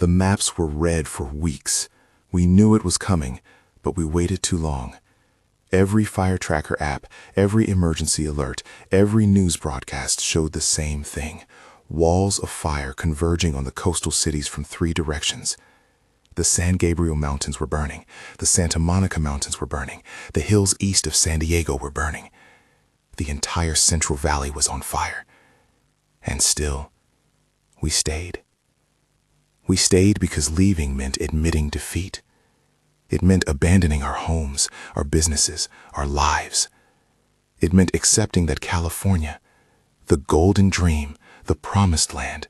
The maps were red for weeks. We knew it was coming, but we waited too long. Every fire tracker app, every emergency alert, every news broadcast showed the same thing. Walls of fire converging on the coastal cities from 3 directions. The San Gabriel Mountains were burning. The Santa Monica Mountains were burning. The hills east of San Diego were burning. The entire Central Valley was on fire. And still, we stayed. We stayed because leaving meant admitting defeat. It meant abandoning our homes, our businesses, our lives. It meant accepting that California, the golden dream, the promised land,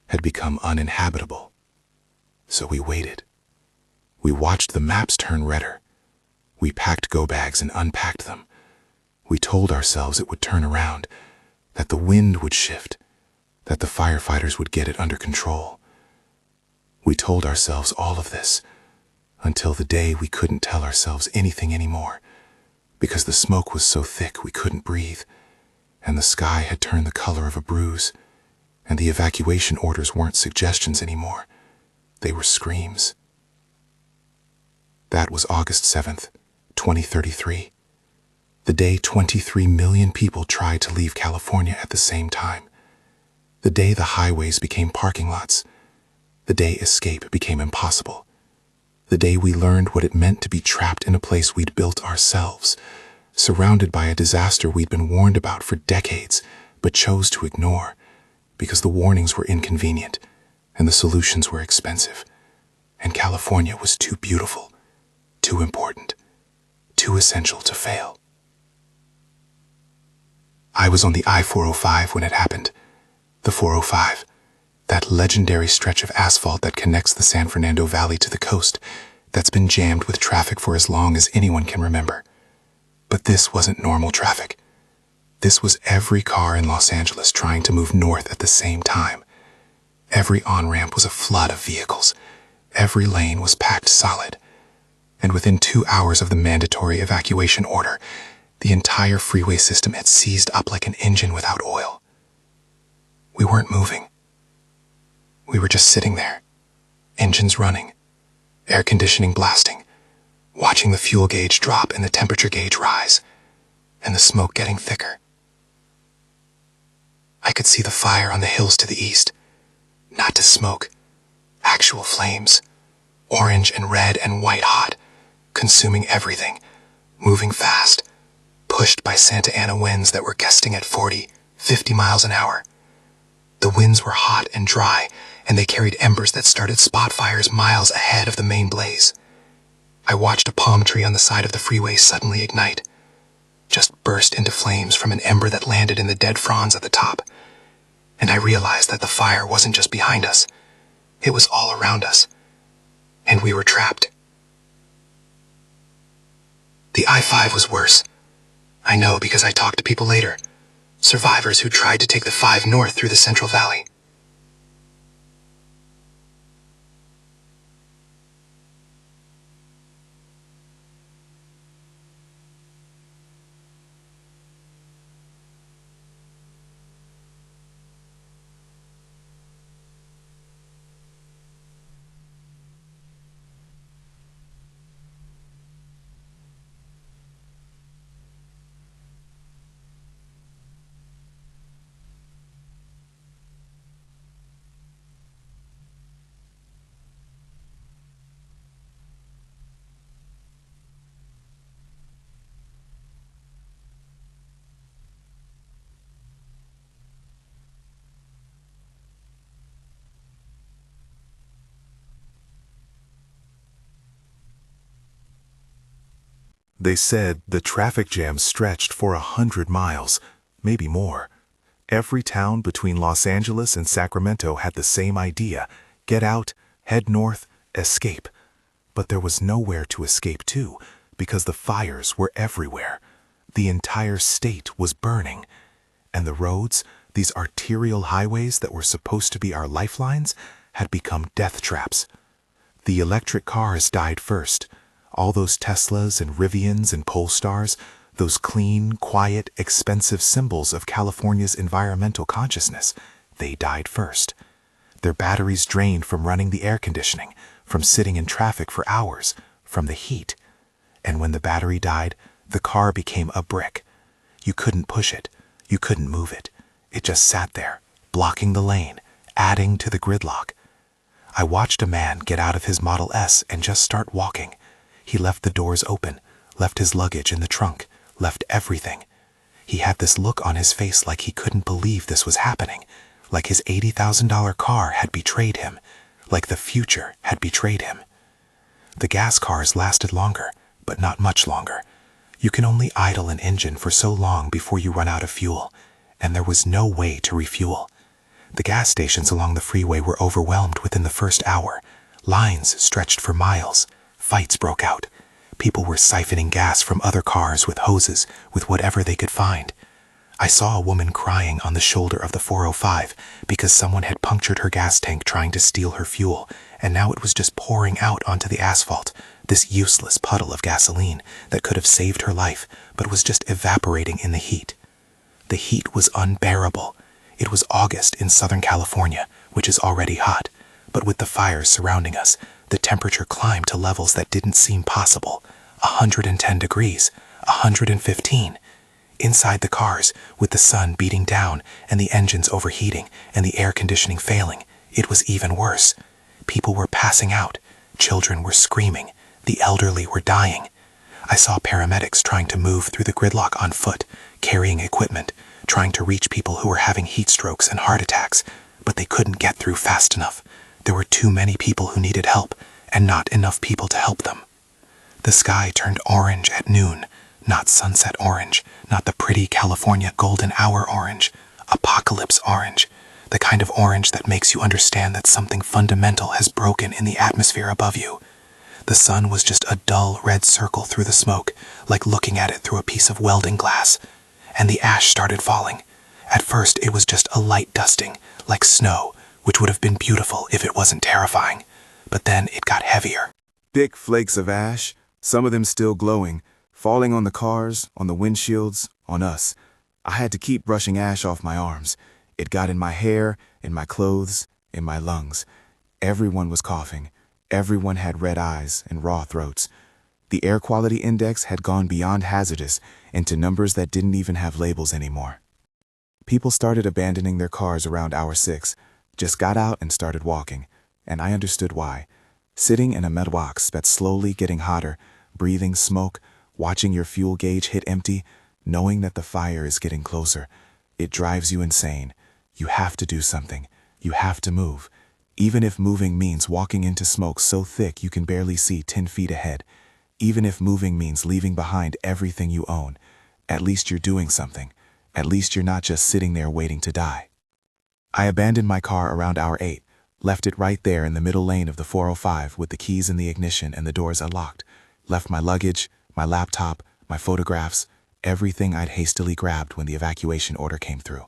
had become uninhabitable. So we waited. We watched the maps turn redder. We packed go bags and unpacked them. We told ourselves it would turn around, that the wind would shift, that the firefighters would get it under control. We told ourselves all of this until the day we couldn't tell ourselves anything anymore, because the smoke was so thick we couldn't breathe, and the sky had turned the color of a bruise, and the evacuation orders weren't suggestions anymore. They were screams. That was August 7th, 2033. The day 23 million people tried to leave California at the same time. The day the highways became parking lots. The day escape became impossible. The day we learned what it meant to be trapped in a place we'd built ourselves, surrounded by a disaster we'd been warned about for decades, but chose to ignore, because the warnings were inconvenient, and the solutions were expensive, and California was too beautiful, too important, too essential to fail. I was on the I-405 when it happened. The 405, that legendary stretch of asphalt that connects the San Fernando Valley to the coast, that's been jammed with traffic for as long as anyone can remember. But this wasn't normal traffic. This was every car in Los Angeles trying to move north at the same time. Every on-ramp was a flood of vehicles. Every lane was packed solid. And within 2 hours of the mandatory evacuation order, the entire freeway system had seized up like an engine without oil. We weren't moving. We were just sitting there, engines running, air conditioning blasting, watching the fuel gauge drop and the temperature gauge rise, and the smoke getting thicker. I could see the fire on the hills to the east. Not just smoke, actual flames, orange and red and white hot, consuming everything, moving fast, pushed by Santa Ana winds that were gusting at 40, 50 miles an hour. The winds were hot and dry, and they carried embers that started spot fires miles ahead of the main blaze. I watched a palm tree on the side of the freeway suddenly ignite, just burst into flames from an ember that landed in the dead fronds at the top. And I realized that the fire wasn't just behind us, it was all around us, and we were trapped. The I-5 was worse. I know because I talked to people later, survivors who tried to take the 5 north through the Central Valley. They said the traffic jam stretched for 100 miles, maybe more. Every town between Los Angeles and Sacramento had the same idea: get out, head north, escape. But there was nowhere to escape to, because the fires were everywhere. The entire state was burning. And the roads, these arterial highways that were supposed to be our lifelines, had become death traps. The electric cars died first. All those Teslas and Rivians and Polestars, those clean, quiet, expensive symbols of California's environmental consciousness, they died first. Their batteries drained from running the air conditioning, from sitting in traffic for hours, from the heat. And when the battery died, the car became a brick. You couldn't push it. You couldn't move it. It just sat there, blocking the lane, adding to the gridlock. I watched a man get out of his Model S and just start walking. He left the doors open, left his luggage in the trunk, left everything. He had this look on his face like he couldn't believe this was happening, like his $80,000 car had betrayed him, like the future had betrayed him. The gas cars lasted longer, but not much longer. You can only idle an engine for so long before you run out of fuel, and there was no way to refuel. The gas stations along the freeway were overwhelmed within the first hour. Lines stretched for miles. Fights broke out. People were siphoning gas from other cars with hoses, with whatever they could find. I saw a woman crying on the shoulder of the 405 because someone had punctured her gas tank trying to steal her fuel, and now it was just pouring out onto the asphalt, this useless puddle of gasoline that could have saved her life, but was just evaporating in the heat. The heat was unbearable. It was August in Southern California, which is already hot, but with the fires surrounding us, the temperature climbed to levels that didn't seem possible. 110 degrees, 115. Inside the cars, with the sun beating down and the engines overheating and the air conditioning failing, it was even worse. People were passing out. Children were screaming. The elderly were dying. I saw paramedics trying to move through the gridlock on foot, carrying equipment, trying to reach people who were having heat strokes and heart attacks, but they couldn't get through fast enough. There were too many people who needed help, and not enough people to help them. The sky turned orange at noon, not sunset orange, not the pretty California golden hour orange, apocalypse orange, the kind of orange that makes you understand that something fundamental has broken in the atmosphere above you. The sun was just a dull red circle through the smoke, like looking at it through a piece of welding glass. And the ash started falling. At first it was just a light dusting, like snow, which would have been beautiful if it wasn't terrifying. But then it got heavier. Thick flakes of ash, some of them still glowing, falling on the cars, on the windshields, on us. I had to keep brushing ash off my arms. It got in my hair, in my clothes, in my lungs. Everyone was coughing. Everyone had red eyes and raw throats. The air quality index had gone beyond hazardous into numbers that didn't even have labels anymore. People started abandoning their cars around hour 6, just got out and started walking, and I understood why. Sitting in a metal box that's slowly getting hotter, breathing smoke, watching your fuel gauge hit empty, knowing that the fire is getting closer, it drives you insane. You have to do something. You have to move. Even if moving means walking into smoke so thick you can barely see 10 feet ahead. Even if moving means leaving behind everything you own. At least you're doing something. At least you're not just sitting there waiting to die. I abandoned my car around hour 8, left it right there in the middle lane of the 405 with the keys in the ignition and the doors unlocked. Left my luggage, my laptop, my photographs, everything I'd hastily grabbed when the evacuation order came through.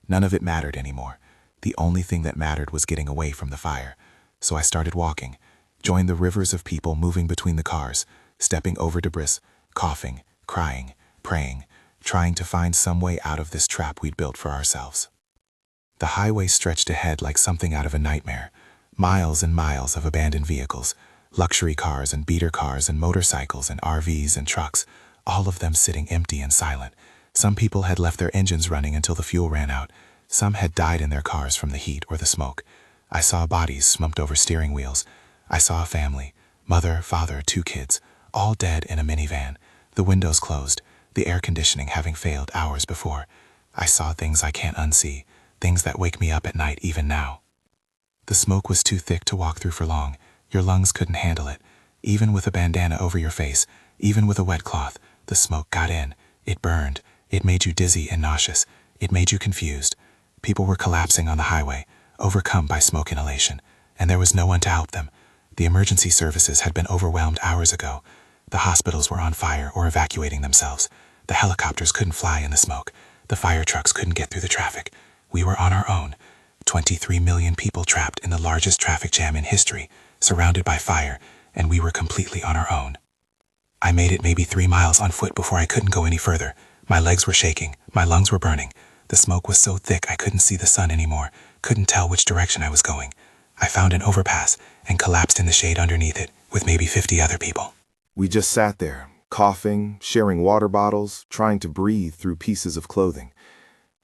None of it mattered anymore. The only thing that mattered was getting away from the fire. So I started walking, joined the rivers of people moving between the cars, stepping over debris, coughing, crying, praying, trying to find some way out of this trap we'd built for ourselves. The highway stretched ahead like something out of a nightmare. Miles and miles of abandoned vehicles, luxury cars and beater cars and motorcycles and RVs and trucks, all of them sitting empty and silent. Some people had left their engines running until the fuel ran out. Some had died in their cars from the heat or the smoke. I saw bodies slumped over steering wheels. I saw a family, mother, father, 2 kids, all dead in a minivan, the windows closed, the air conditioning having failed hours before. I saw things I can't unsee, things that wake me up at night even now. The smoke was too thick to walk through for long. Your lungs couldn't handle it. Even with a bandana over your face, even with a wet cloth, the smoke got in. It burned. It made you dizzy and nauseous. It made you confused. People were collapsing on the highway, overcome by smoke inhalation, and there was no one to help them. The emergency services had been overwhelmed hours ago. The hospitals were on fire or evacuating themselves. The helicopters couldn't fly in the smoke. The fire trucks couldn't get through the traffic. We were on our own. 23 million people trapped in the largest traffic jam in history, surrounded by fire, and we were completely on our own. I made it maybe 3 miles on foot before I couldn't go any further. My legs were shaking. My lungs were burning. The smoke was so thick I couldn't see the sun anymore, couldn't tell which direction I was going. I found an overpass and collapsed in the shade underneath it with maybe 50 other people. We just sat there, coughing, sharing water bottles, trying to breathe through pieces of clothing.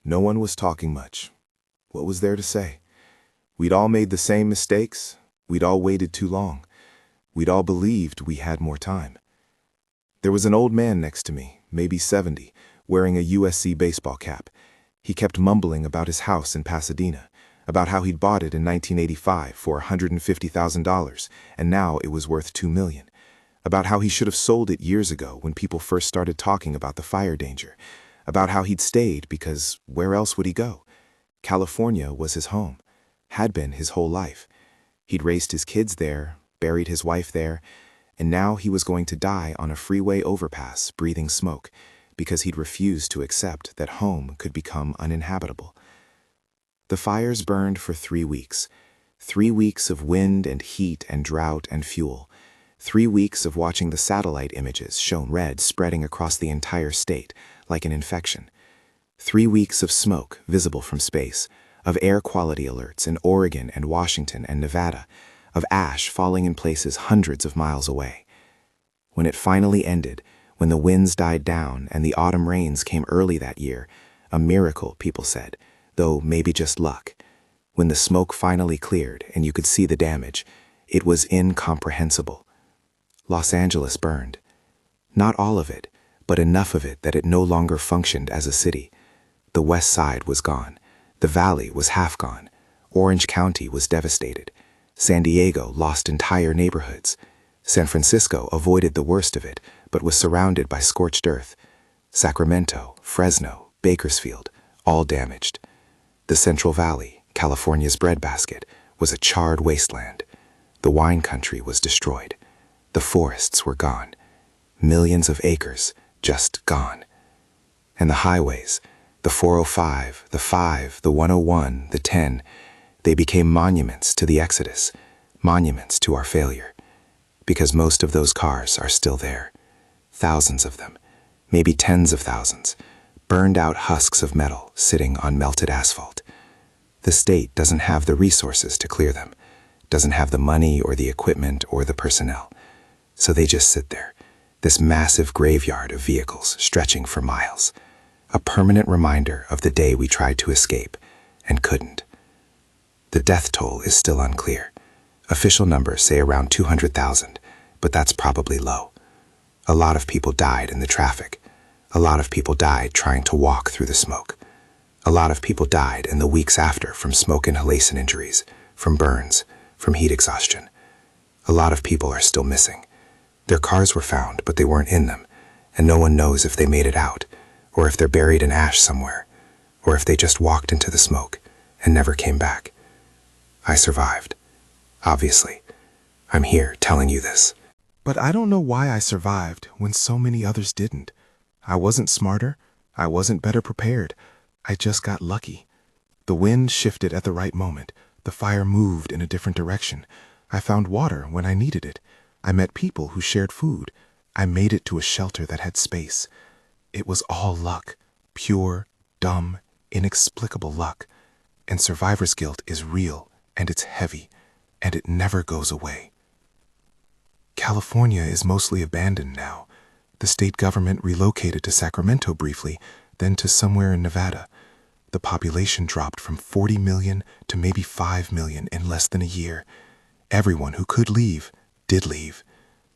No one was talking much. What was there to say? We'd all made the same mistakes. We'd all waited too long. We'd all believed we had more time. There was an old man next to me, maybe 70, wearing a USC baseball cap. He kept mumbling about his house in Pasadena, about how he'd bought it in 1985 for $150,000, and now it was worth $2 million. About how he should have sold it years ago when people first started talking about the fire danger. About how he'd stayed because where else would he go? California was his home, had been his whole life. He'd raised his kids there, buried his wife there, and now he was going to die on a freeway overpass breathing smoke because he'd refused to accept that home could become uninhabitable. The fires burned for 3 weeks. 3 weeks of wind and heat and drought and fuel. 3 weeks of watching the satellite images shown red spreading across the entire state like an infection. 3 weeks of smoke visible from space, of air quality alerts in Oregon and Washington and Nevada, of ash falling in places hundreds of miles away. When it finally ended, when the winds died down and the autumn rains came early that year, a miracle, people said, though maybe just luck. When the smoke finally cleared and you could see the damage, it was incomprehensible. Los Angeles burned. Not all of it, but enough of it that it no longer functioned as a city. The west side was gone. The valley was half gone. Orange County was devastated. San Diego lost entire neighborhoods. San Francisco avoided the worst of it, but was surrounded by scorched earth. Sacramento, Fresno, Bakersfield, all damaged. The Central Valley, California's breadbasket, was a charred wasteland. The wine country was destroyed. The forests were gone. Millions of acres just gone. And the highways, the 405, the 5, the 101, the 10, they became monuments to the exodus, monuments to our failure. Because most of those cars are still there. Thousands of them, maybe tens of thousands, burned out husks of metal sitting on melted asphalt. The state doesn't have the resources to clear them, doesn't have the money or the equipment or the personnel. So they just sit there, this massive graveyard of vehicles stretching for miles, a permanent reminder of the day we tried to escape and couldn't. The death toll is still unclear. Official numbers say around 200,000, but that's probably low. A lot of people died in the traffic. A lot of people died trying to walk through the smoke. A lot of people died in the weeks after from smoke inhalation injuries, from burns, from heat exhaustion. A lot of people are still missing. Their cars were found, but they weren't in them, and no one knows if they made it out, or if they're buried in ash somewhere, or if they just walked into the smoke and never came back. I survived. Obviously. I'm here telling you this. But I don't know why I survived when so many others didn't. I wasn't smarter. I wasn't better prepared. I just got lucky. The wind shifted at the right moment. The fire moved in a different direction. I found water when I needed it. I met people who shared food. I made it to a shelter that had space. It was all luck. Pure, dumb, inexplicable luck. And survivor's guilt is real, and it's heavy, and it never goes away. California is mostly abandoned now. The state government relocated to Sacramento briefly, then to somewhere in Nevada. The population dropped from 40 million to maybe 5 million in less than a year. Everyone who could leave did leave.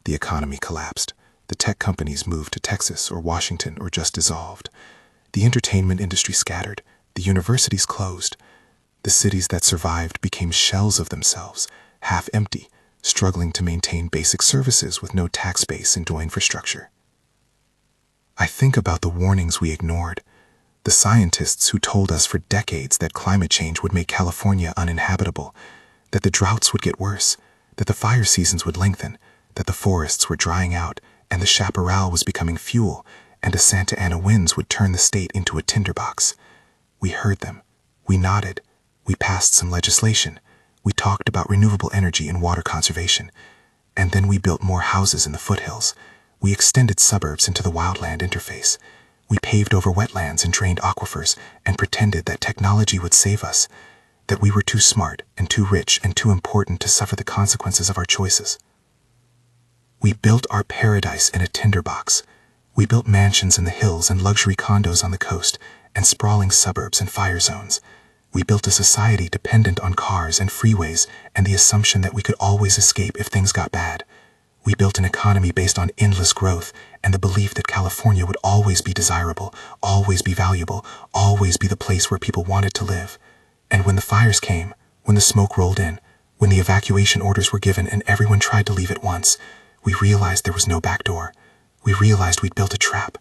The economy collapsed. The tech companies moved to Texas or Washington or just dissolved. The entertainment industry scattered. The universities closed. The cities that survived became shells of themselves, half empty, struggling to maintain basic services with no tax base and no infrastructure. I think about the warnings we ignored, the scientists who told us for decades that climate change would make California uninhabitable, that the droughts would get worse, that the fire seasons would lengthen, that the forests were drying out, and the chaparral was becoming fuel, and the Santa Ana winds would turn the state into a tinderbox. We heard them. We nodded. We passed some legislation. We talked about renewable energy and water conservation. And then we built more houses in the foothills. We extended suburbs into the wildland interface. We paved over wetlands and drained aquifers and pretended that technology would save us. that we were too smart and too rich and too important to suffer the consequences of our choices. We built our paradise in a tinderbox. We built mansions in the hills and luxury condos on the coast and sprawling suburbs and fire zones. We built a society dependent on cars and freeways and the assumption that we could always escape if things got bad. We built an economy based on endless growth and the belief that California would always be desirable, always be valuable, always be the place where people wanted to live. And when the fires came, when the smoke rolled in, when the evacuation orders were given and everyone tried to leave at once, we realized there was no back door. We realized we'd built a trap.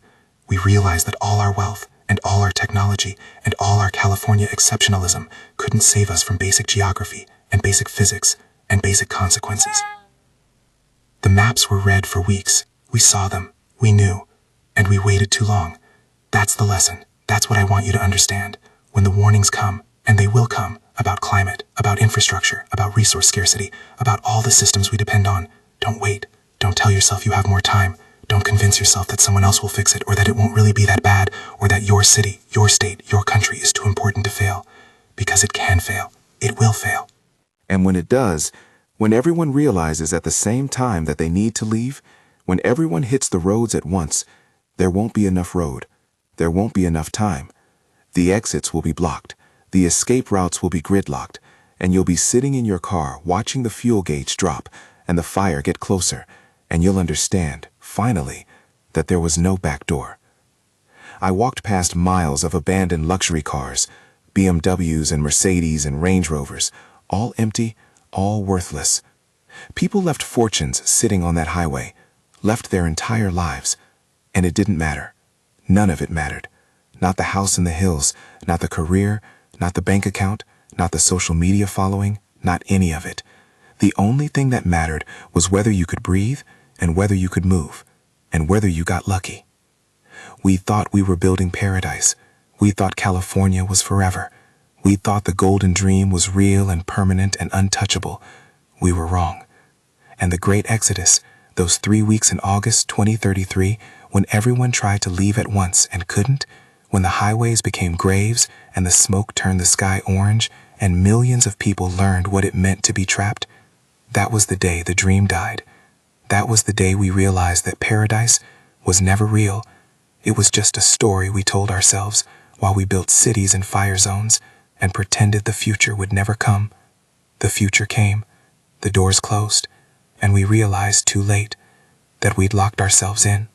We realized that all our wealth and all our technology and all our California exceptionalism couldn't save us from basic geography and basic physics and basic consequences. The maps were read for weeks. We saw them. We knew. And we waited too long. That's the lesson. That's what I want you to understand. When the warnings come, and they will come, about climate, about infrastructure, about resource scarcity, about all the systems we depend on, don't wait. Don't tell yourself you have more time. Don't convince yourself that someone else will fix it or that it won't really be that bad or that your city, your state, your country is too important to fail. Because it can fail. It will fail. And when it does, when everyone realizes at the same time that they need to leave, when everyone hits the roads at once, there won't be enough road. There won't be enough time. The exits will be blocked. The escape routes will be gridlocked. And you'll be sitting in your car watching the fuel gauge drop and the fire get closer. And you'll understand, finally, that there was no back door. I walked past miles of abandoned luxury cars, BMWs and Mercedes and Range Rovers, all empty, all worthless. People left fortunes sitting on that highway, left their entire lives, and it didn't matter. None of it mattered. Not the house in the hills, not the career, not the bank account, not the social media following, not any of it. The only thing that mattered was whether you could breathe and whether you could move, and whether you got lucky. We thought we were building paradise. We thought California was forever. We thought the golden dream was real and permanent and untouchable. We were wrong. And the great exodus, those 3 weeks in August 2033, when everyone tried to leave at once and couldn't, when the highways became graves and the smoke turned the sky orange and millions of people learned what it meant to be trapped, that was the day the dream died. That was the day we realized that paradise was never real. It was just a story we told ourselves while we built cities and fire zones and pretended the future would never come. The future came, the doors closed, and we realized too late that we'd locked ourselves in.